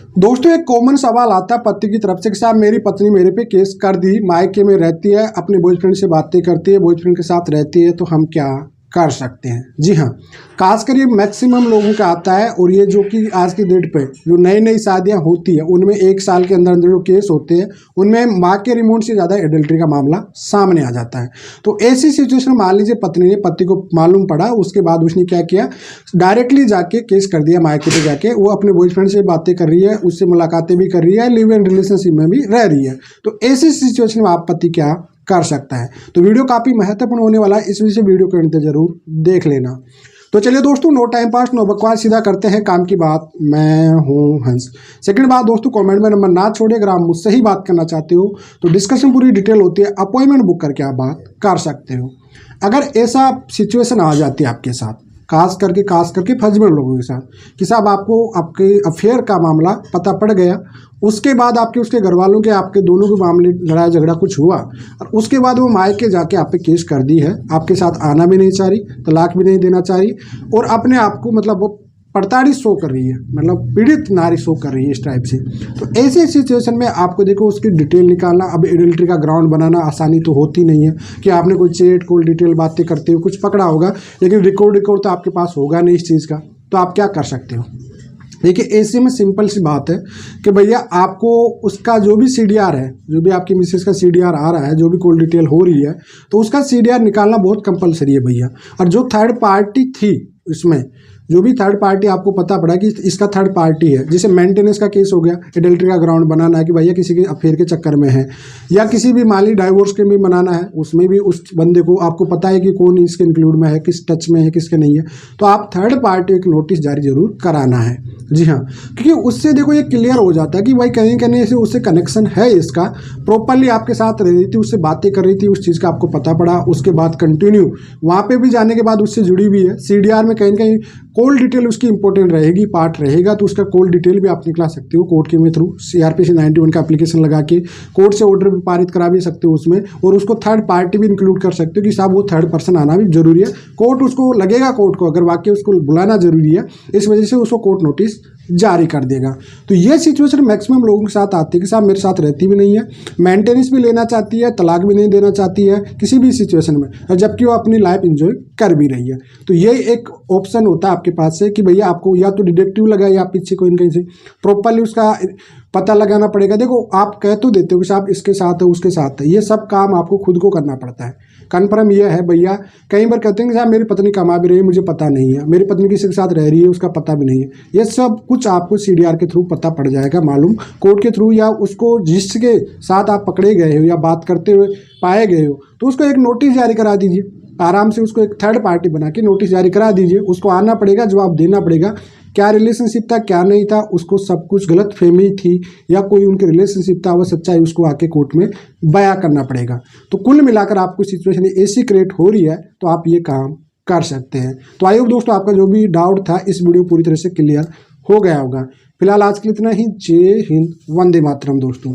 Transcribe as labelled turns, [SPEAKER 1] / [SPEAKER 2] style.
[SPEAKER 1] दोस्तों एक कॉमन सवाल आता है पति की तरफ से कि साहब मेरी पत्नी मेरे पे केस कर दी, मायके में रहती है, अपने बॉयफ्रेंड से बातें करती है, बॉयफ्रेंड के साथ रहती है, तो हम क्या कर सकते हैं। जी हाँ, खासकर ये मैक्सिमम लोगों का आता है। और ये जो कि आज की डेट पे जो नई नई शादियां होती है उनमें 1 साल के अंदर अंदर जो केस होते हैं उनमें माँ के रिमोट से ज़्यादा एडल्ट्री का मामला सामने आ जाता है। तो ऐसी सिचुएशन मान लीजिए पत्नी ने पति को मालूम पड़ा, उसके बाद उसने क्या किया, डायरेक्टली जाके केस कर दिया मायके पे जाके। वो अपने बॉयफ्रेंड से बातें कर रही है, उससे मुलाकातें भी कर रही है, लिव इन रिलेशनशिप में भी रह रही है। तो ऐसी सिचुएशन में आप पति क्या कर सकता है। तो वीडियो काफ़ी महत्वपूर्ण होने वाला है, इस वजह से वीडियो को अंत तक जरूर देख लेना। तो चलिए दोस्तों, नो टाइम पास नो बकवास, सीधा करते हैं काम की बात। मैं हूं हंस। सेकंड बात दोस्तों, कमेंट में नंबर ना छोड़िए। अगर आप मुझसे ही बात करना चाहते हो तो डिस्कशन पूरी डिटेल होती है, अपॉइंटमेंट बुक करके आप बात कर सकते हो। अगर ऐसा सिचुएशन आ जाती है आपके साथ, खास करके हस्बैंड लोगों के साथ, कि साहब आपको आपके अफेयर का मामला पता पड़ गया, उसके बाद आपके उसके घर वालों के आपके दोनों के मामले लड़ाई झगड़ा कुछ हुआ और उसके बाद वो मायके जाके आप पे केस कर दी है, आपके साथ आना भी नहीं चाह रही, तलाक भी नहीं देना चाह रही और अपने आप को मतलब वो प्रताड़ित शो कर रही है, मतलब पीड़ित नारी शो कर रही है इस टाइप से। तो ऐसे सिचुएशन में आपको देखो उसकी डिटेल निकालना, अब एडल्ट्री का ग्राउंड बनाना आसानी तो होती नहीं है कि आपने कोई चैट कॉल डिटेल बातें करते हो कुछ पकड़ा होगा, लेकिन रिकॉर्ड तो आपके पास होगा नहीं इस चीज़ का। तो आप क्या कर सकते हो, देखिए ऐसे में सिंपल सी बात है कि भैया आपको उसका जो भी CDR है, जो भी आपकी मिसेस का CDR आ रहा है, जो भी कॉल डिटेल हो रही है, तो उसका CDR निकालना बहुत कंपलसरी है भैया। और जो थर्ड पार्टी थी इसमें, जो भी थर्ड पार्टी आपको पता पड़ा कि इसका थर्ड पार्टी है, जैसे मेंटेनेंस का केस हो गया, एडल्ट्री का ग्राउंड बनाना है कि भैया किसी के अफेयर के चक्कर में है, या किसी भी माली डाइवोर्स के भी बनाना है, उसमें भी उस बंदे को आपको पता है कि कौन इसके इंक्लूड में है, किस टच में है, किसके नहीं है, तो आप थर्ड पार्टी एक नोटिस जारी जरूर कराना है। जी हाँ, क्योंकि उससे देखो ये क्लियर हो जाता है कि भाई कहीं कहीं से उससे कनेक्शन है इसका, प्रॉपरली आपके साथ रह रही थी, उससे बातें कर रही थी, उस चीज़ का आपको पता पड़ा, उसके बाद कंटिन्यू वहाँ पे भी जाने के बाद उससे जुड़ी हुई है। CDR में कहीं कहीं कॉल डिटेल उसकी इंपॉर्टेंट रहेगी, पार्ट रहेगा, तो उसका कॉल डिटेल भी आप निकला सकते हो कोर्ट के में थ्रू CRPC 91 का एप्लीकेशन लगा के कोर्ट से ऑर्डर भी पारित करा भी सकते हो उसमें, और उसको थर्ड पार्टी भी इंक्लूड कर सकते हो कि साहब वो थर्ड पर्सन आना भी जरूरी है। कोर्ट उसको लगेगा, कोर्ट को अगर वाकई उसको बुलाना जरूरी है, इस वजह से उसको कोर्ट नोटिस जारी कर देगा। तो ये सिचुएशन मैक्सिमम लोगों के साथ आती है कि साहब मेरे साथ रहती भी नहीं है, मेंटेनेंस भी लेना चाहती है, तलाक भी नहीं देना चाहती है किसी भी सिचुएशन में, और जबकि वो अपनी लाइफ एंजॉय कर भी रही है। तो ये एक ऑप्शन होता है आपके पास से कि भैया आपको या तो डिटेक्टिव लगाए या पीछे कोई कहीं से प्रॉपरली उसका पता लगाना पड़ेगा। देखो आप कह तो देते हो कि साहब इसके साथ है उसके साथ है, ये सब काम आपको खुद को करना पड़ता है। कन्फर्म ये है भैया, कई बार कहते हैं कि साहब मेरी पत्नी कमा भी रही है, मुझे पता नहीं है, मेरी पत्नी किसी के साथ रह रही है, उसका पता भी नहीं है। ये सब कुछ आपको CDR के थ्रू पता पड़ जाएगा, मालूम कोर्ट के थ्रू, या उसको जिसके साथ आप पकड़े गए हो या बात करते हुए पाए गए हो, तो उसको एक नोटिस जारी करा दीजिए, आराम से उसको एक थर्ड पार्टी बना के नोटिस जारी करा दीजिए। उसको आना पड़ेगा, जवाब देना पड़ेगा, क्या रिलेशनशिप था क्या नहीं था, उसको सब कुछ गलत फहमी थी या कोई उनके रिलेशनशिप था, वह सच्चाई उसको आके कोर्ट में बयां करना पड़ेगा। तो कुल मिलाकर आपको सिचुएशन ऐसी क्रिएट हो रही है तो आप ये काम कर सकते हैं। तो आई होप दोस्तों आपका जो भी डाउट था इस वीडियो पूरी तरह से क्लियर हो गया होगा। फिलहाल आज के लिए इतना ही। जय हिंद, वंदे मातरम दोस्तों।